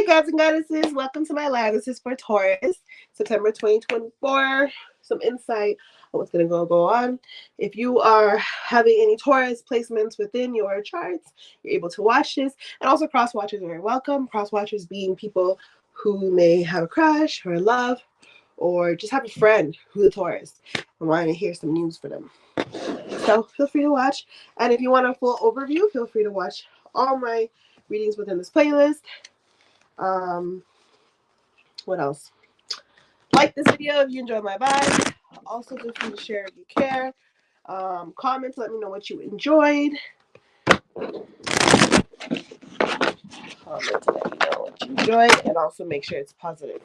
Hey gods and goddesses, welcome to my live. This is for Taurus, September 2024. Some insight on what's going to go on. If you are having any Taurus placements within your charts, you're able to watch this. And also cross watchers are very welcome. Cross watchers being people who may have a crush or love or just have a friend who's a Taurus and want to hear some news for them. So feel free to watch. And if you want a full overview, feel free to watch all my readings within this playlist. What else? Like this video if you enjoy my vibe. Also, feel free to share if you care. Comment, let me know what you enjoyed. Comment, let me know what you enjoyed, and also make sure it's positive.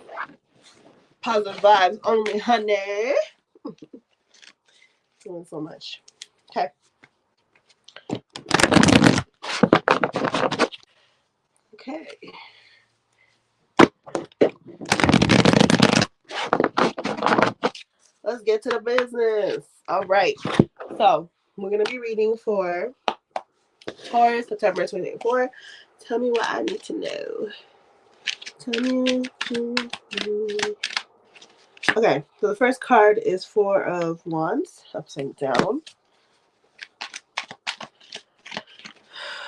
Positive vibes only, honey. Doing so much. Okay. Okay. Let's get to the business. All right. So we're gonna be reading for Taurus, September 2024. Tell me what I need to know. Tell me. Okay, so the first card is Four of Wands, upside down.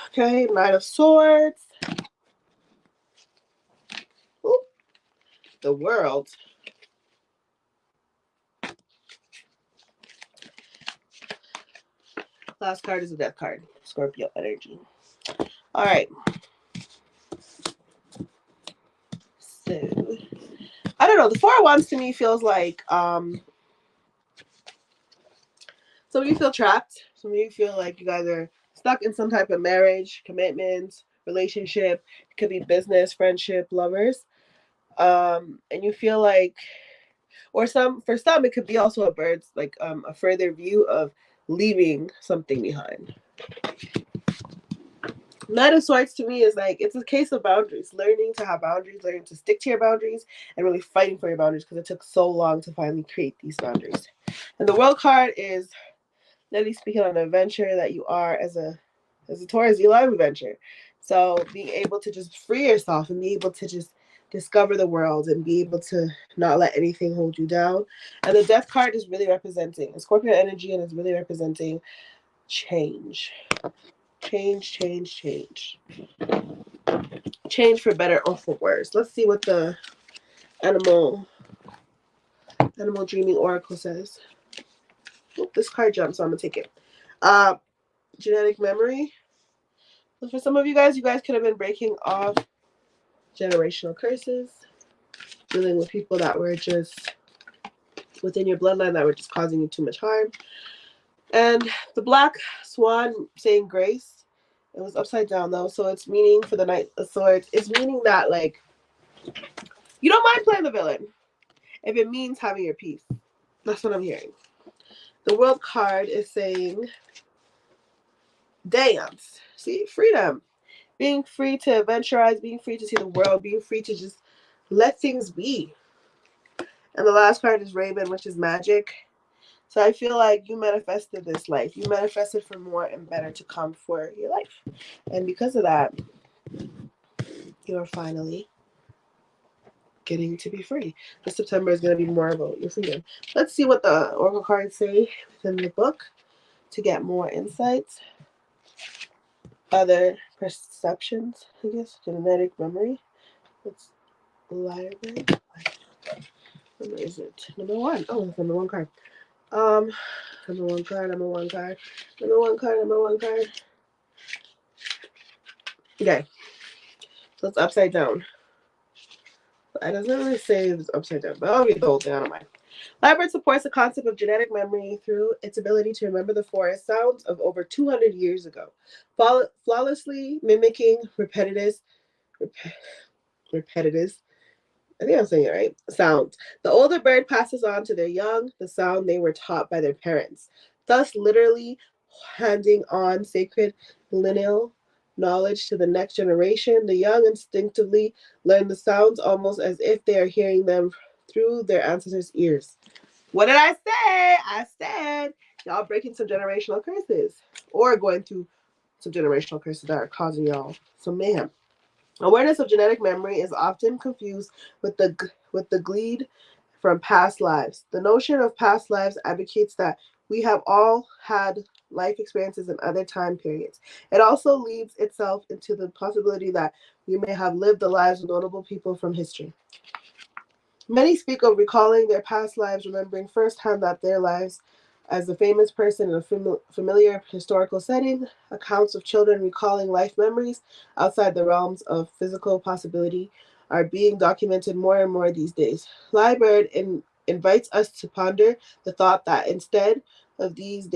Okay, Knight of Swords. Ooh, the World. Last card is a Death card, Scorpio energy. All right. So, I don't know. The Four of Wands to me feels like some of you feel trapped. Some of you feel like you guys are stuck in some type of marriage, commitment, relationship. It could be business, friendship, lovers. And you feel like, or for some it could be also a bird's like a further view of leaving something behind. Knight of Swords to me is like, it's a case of boundaries, learning to have boundaries, learning to stick to your boundaries, and really fighting for your boundaries because it took so long to finally create these boundaries. And the World card is literally speaking on the adventure that you are as a Taurus. You love adventure, so being able to just free yourself and be able to just discover the world and be able to not let anything hold you down. And the Death card is really representing Scorpio energy, and is really representing change. Change for better or for worse. Let's see what the animal dreaming oracle says. Oop, this card jumped, so I'm gonna take it. Genetic memory. So for some of you guys could have been breaking off generational curses, dealing with people that were just within your bloodline that were just causing you too much harm. And the black swan saying grace, it was upside down though, so it's meaning for the Knight of Swords, it's meaning that like you don't mind playing the villain if it means having your peace. That's what I'm hearing. The World card is saying dance. See, freedom. Being free to adventurize, being free to see the world, being free to just let things be. And the last card is Raven, which is magic. So I feel like you manifested this life. You manifested for more and better to come for your life. And because of that, you're finally getting to be free. This September is going to be more about your freedom. Let's see what the oracle cards say within the book to get more insights. Other perceptions, I guess. Genetic memory. It's library. Where is it? Number one. Oh, it's number one card. Number one card. Okay. So it's upside down. It doesn't really say it's upside down, but I'll read the whole thing. I don't mind. Library supports the concept of genetic memory through its ability to remember the forest sounds of over 200 years ago, flawlessly mimicking repetitive, I think I'm saying it right, sounds. The older bird passes on to their young the sound they were taught by their parents, thus literally handing on sacred lineal knowledge to the next generation. The young instinctively learn the sounds almost as if they are hearing them through their ancestors' ears. What did I say? I said y'all breaking some generational curses or going through some generational curses that are causing y'all some mayhem. Awareness of genetic memory is often confused with the gleaned from past lives. The notion of past lives advocates that we have all had life experiences in other time periods. It also leads itself into the possibility that we may have lived the lives of notable people from history. Many speak of recalling their past lives, remembering firsthand that their lives as a famous person in a familiar historical setting. Accounts of children recalling life memories outside the realms of physical possibility are being documented more and more these days. Liebird invites us to ponder the thought that instead of these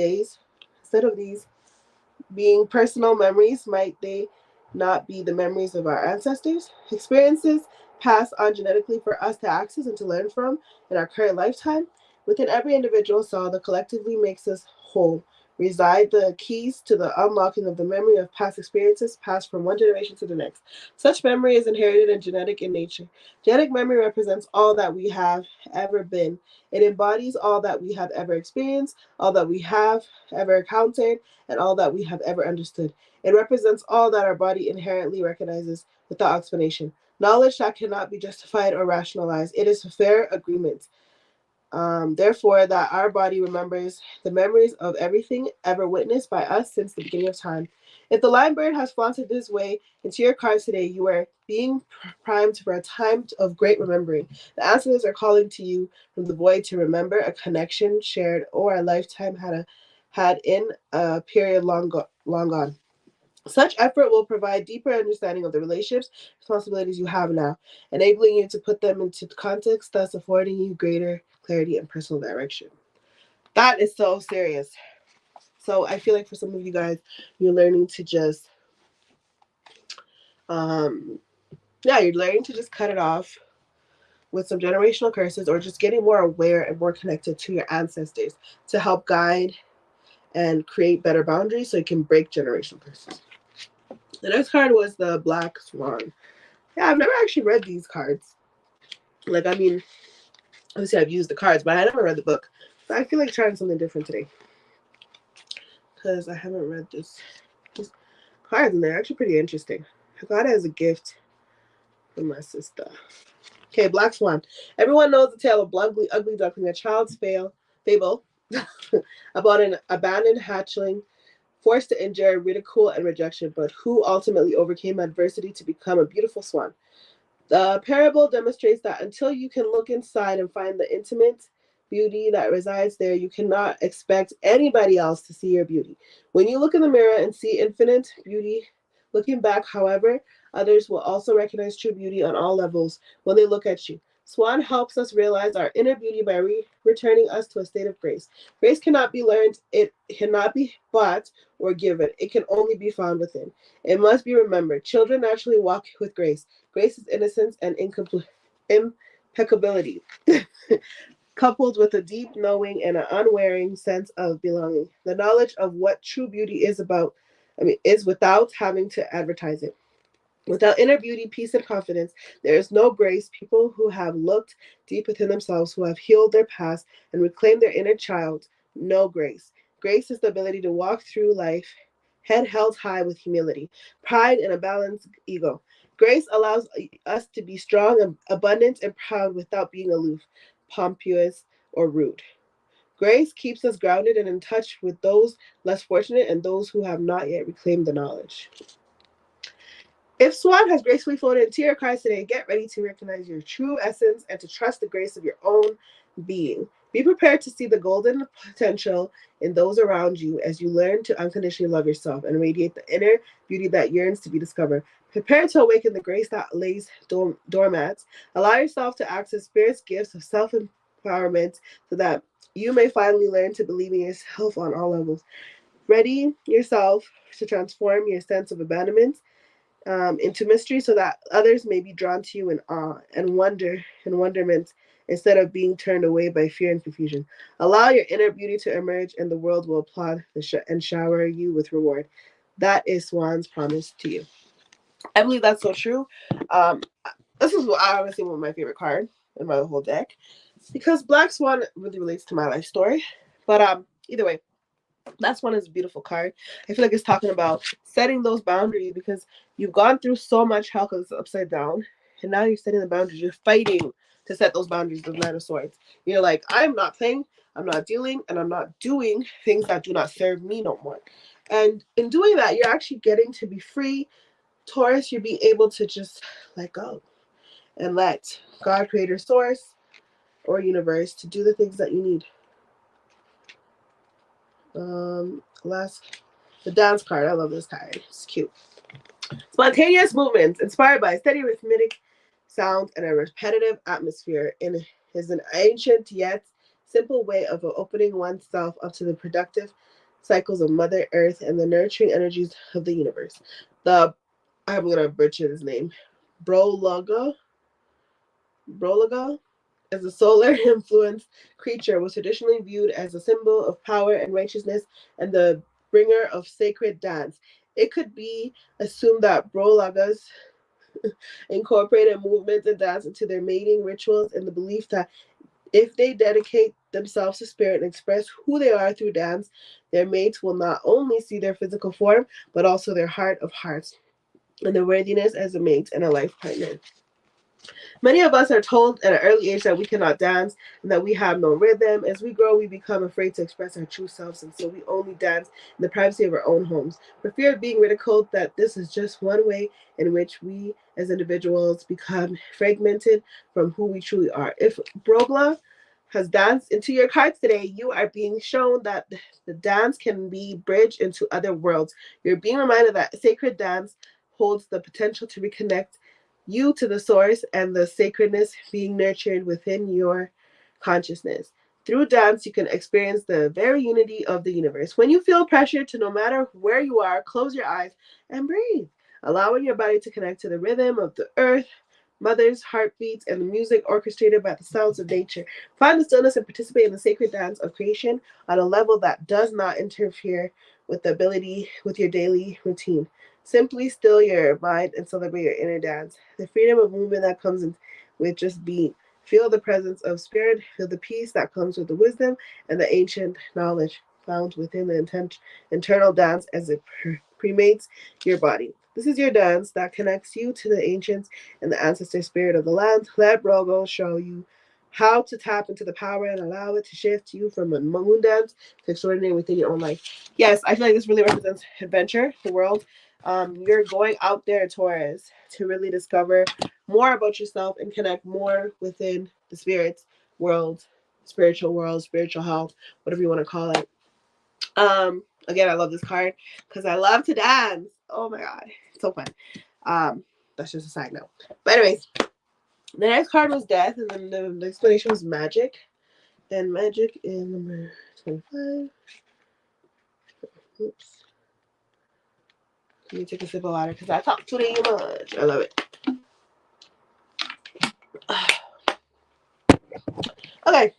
being personal memories, might they not be the memories of our ancestors? Experiences passed on genetically for us to access and to learn from in our current lifetime. Within every individual soul that collectively makes us whole reside the keys to the unlocking of the memory of past experiences passed from one generation to the next. Such memory is inherited and genetic in nature. Genetic memory represents all that we have ever been. It embodies all that we have ever experienced, all that we have ever encountered, and all that we have ever understood. It represents all that our body inherently recognizes without explanation. Knowledge that cannot be justified or rationalized. It is a fair agreement. Therefore, that our body remembers the memories of everything ever witnessed by us since the beginning of time. If the lion bird has flaunted this way into your cards today, you are being primed for a time of great remembering. The ancestors are calling to you from the void to remember a connection shared or a lifetime had in a period long gone. Such effort will provide deeper understanding of the relationships, responsibilities you have now, enabling you to put them into context, thus affording you greater clarity and personal direction. That is so serious. So I feel like for some of you guys, you're learning to just, um, yeah, you're learning to just cut it off with some generational curses, or just getting more aware and more connected to your ancestors to help guide and create better boundaries so you can break generational curses. The next card was the Black Swan. Yeah, I've never actually read these cards. Like, I mean, obviously I've used the cards, but I never read the book. So I feel like trying something different today. Because I haven't read these cards, and they're actually pretty interesting. I got it as a gift from my sister. Okay, Black Swan. Everyone knows the tale of ugly duckling, a child's fable about an abandoned hatchling forced to endure ridicule and rejection, but who ultimately overcame adversity to become a beautiful swan. The parable demonstrates that until you can look inside and find the intimate beauty that resides there, you cannot expect anybody else to see your beauty. When you look in the mirror and see infinite beauty, looking back, however, others will also recognize true beauty on all levels when they look at you. Swan helps us realize our inner beauty by returning us to a state of grace. Grace cannot be learned, it cannot be bought or given, it can only be found within. It must be remembered. Children naturally walk with grace. Grace is innocence and impeccability, coupled with a deep knowing and an unwearying sense of belonging. The knowledge of what true beauty is without having to advertise it. Without inner beauty, peace, and confidence, there is no grace. People who have looked deep within themselves, who have healed their past and reclaimed their inner child, no grace. Grace is the ability to walk through life head held high with humility, pride, and a balanced ego. Grace allows us to be strong, abundant, and proud without being aloof, pompous, or rude. Grace keeps us grounded and in touch with those less fortunate and those who have not yet reclaimed the knowledge. If Swan has gracefully floated into your cards today, get ready to recognize your true essence and to trust the grace of your own being. Be prepared to see the golden potential in those around you as you learn to unconditionally love yourself and radiate the inner beauty that yearns to be discovered. Prepare to awaken the grace that lays doormats. Allow yourself to access Spirit's gifts of self empowerment so that you may finally learn to believe in yourself on all levels. Ready yourself to transform your sense of abandonment into mystery so that others may be drawn to you in awe and wonderment instead of being turned away by fear and confusion. Allow your inner beauty to emerge and the world will applaud and shower you with reward. That is Swan's promise to you. I believe that's so true. Um, this is honestly one of my favorite cards in my whole deck because Black Swan really relates to my life story. But either way, That's one is a beautiful card. I feel like it's talking about setting those boundaries because you've gone through so much hell because it's upside down, and now you're setting the boundaries. You're fighting to set those boundaries with Knight of Swords. You're like, I'm not playing, I'm not dealing, and I'm not doing things that do not serve me no more. And in doing that, you're actually getting to be free. Taurus, you'll be able to just let go and let God, Creator, Source, or Universe to do the things that you need. Last, the dance card. I love this card. It's cute. Spontaneous movements inspired by steady rhythmic sound and a repetitive atmosphere is an ancient yet simple way of opening oneself up to the productive cycles of Mother Earth and the nurturing energies of the universe. The I'm gonna butcher his name. Brolaga as a solar influenced creature was traditionally viewed as a symbol of power and righteousness and the bringer of sacred dance. It could be assumed that Brolagas incorporated movements and dance into their mating rituals in the belief that if they dedicate themselves to spirit and express who they are through dance, their mates will not only see their physical form, but also their heart of hearts and their worthiness as a mate and a life partner. Many of us are told at an early age that we cannot dance and that we have no rhythm. As we grow, we become afraid to express our true selves, and so we only dance in the privacy of our own homes. For fear of being ridiculed, that this is just one way in which we as individuals become fragmented from who we truly are. If Brogla has danced into your cards today, you are being shown that the dance can be bridged into other worlds. You're being reminded that sacred dance holds the potential to reconnect you to the source and the sacredness being nurtured within your consciousness. Through dance, you can experience the very unity of the universe. When you feel pressure to no matter where you are, close your eyes and breathe, allowing your body to connect to the rhythm of the earth, mother's heartbeats, and the music orchestrated by the sounds of nature. Find the stillness and participate in the sacred dance of creation on a level that does not interfere with your daily routine. Simply still your mind and celebrate your inner dance. The freedom of movement that comes with just being. Feel the presence of spirit. Feel the peace that comes with the wisdom and the ancient knowledge found within the internal dance as it cremates your body. This is your dance that connects you to the ancients and the ancestor spirit of the land. Let Brogo show you how to tap into the power and allow it to shift you from a moon dance to extraordinary within your own life. Yes, I feel like this really represents adventure, the world. You're going out there, Taurus, to really discover more about yourself and connect more within the spiritual health, whatever you want to call it. Again, I love this card because I love to dance. Oh my god, it's so fun. Um, that's just a side note. But anyways, the next card was death, and then the explanation was magic. And magic in number 25. Oops. Let me take a sip of water because I talk too much. I love it. Okay,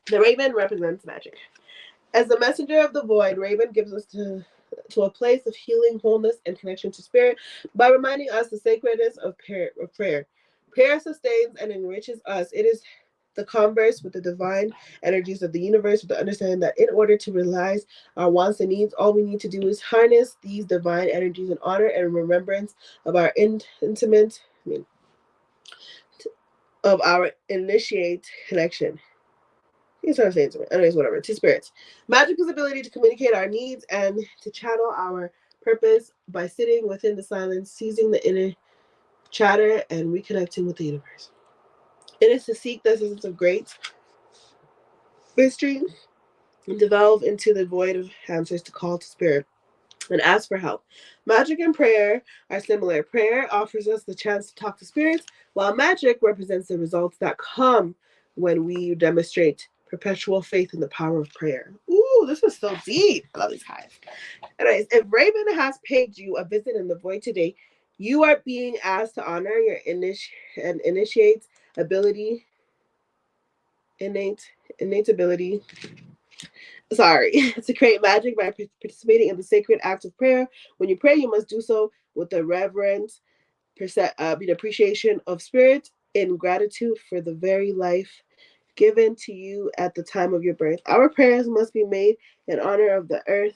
the raven represents magic. As the messenger of the void, Raven gives us to a place of healing, wholeness, and connection to spirit by reminding us the sacredness of prayer. Prayer sustains and enriches us. It is the converse with the divine energies of the universe with the understanding that in order to realize our wants and needs, all we need to do is harness these divine energies in honor and remembrance of our of our initiate connection. He's trying to say it to me. Anyways, whatever. To spirits. Magic is the ability to communicate our needs and to channel our purpose by sitting within the silence, seizing the inner chatter, and reconnecting with the universe. It is to seek the essence of great mystery and delve into the void of answers to call to spirit and ask for help. Magic and prayer are similar. Prayer offers us the chance to talk to spirits, while magic represents the results that come when we demonstrate perpetual faith in the power of prayer. Ooh, this is so deep. I love these guys. Anyways, if Raven has paid you a visit in the void today, you are being asked to honor your initiate ability, innate ability to create magic by participating in the sacred act of prayer. When you pray, you must do so with the reverence, appreciation of spirit, in gratitude for the very life given to you at the time of your birth. Our prayers must be made in honor of the earth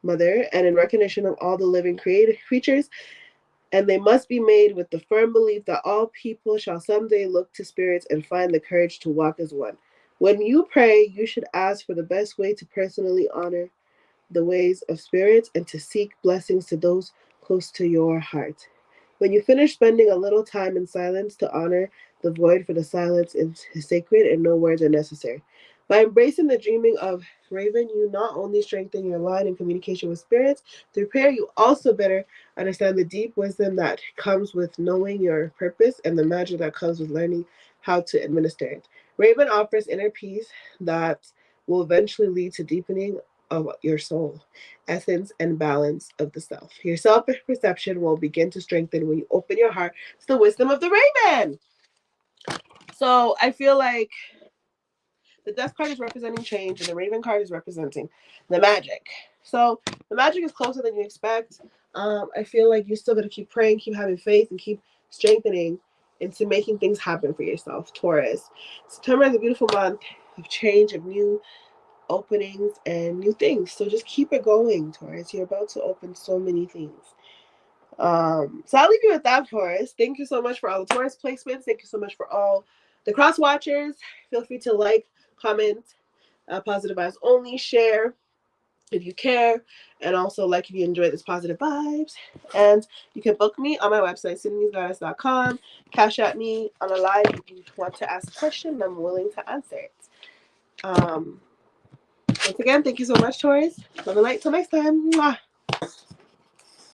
mother, and in recognition of all the living created creatures, and they must be made with the firm belief that all people shall someday look to spirits and find the courage to walk as one. When you pray, you should ask for the best way to personally honor the ways of spirits and to seek blessings to those close to your heart. When you finish spending a little time in silence to honor the void, for the silence is sacred and no words are necessary. By embracing the dreaming of Raven, you not only strengthen your line in communication with spirits, through prayer, you also better understand the deep wisdom that comes with knowing your purpose and the magic that comes with learning how to administer it. Raven offers inner peace that will eventually lead to deepening of your soul, essence, and balance of the self. Your self perception will begin to strengthen when you open your heart to the wisdom of the Raven. So I feel like the Death card is representing change, and the Raven card is representing the magic. So the magic is closer than you expect. I feel like you're still going to keep praying, keep having faith, and keep strengthening into making things happen for yourself, Taurus. September is a beautiful month of change, of new openings and new things. So just keep it going, Taurus. You're about to open so many things. So I'll leave you with that, Taurus. Thank you so much for all the Taurus placements. Thank you so much for all the cross watchers. Feel free to like, comment, positive vibes only, share if you care, and also like if you enjoy this positive vibes. And you can book me on my website, sydneygoddess.com. Cash at me on a live if you want to ask a question. I'm willing to answer it. Once again, thank you so much, Taurus. Love and light. Till next time. Mwah.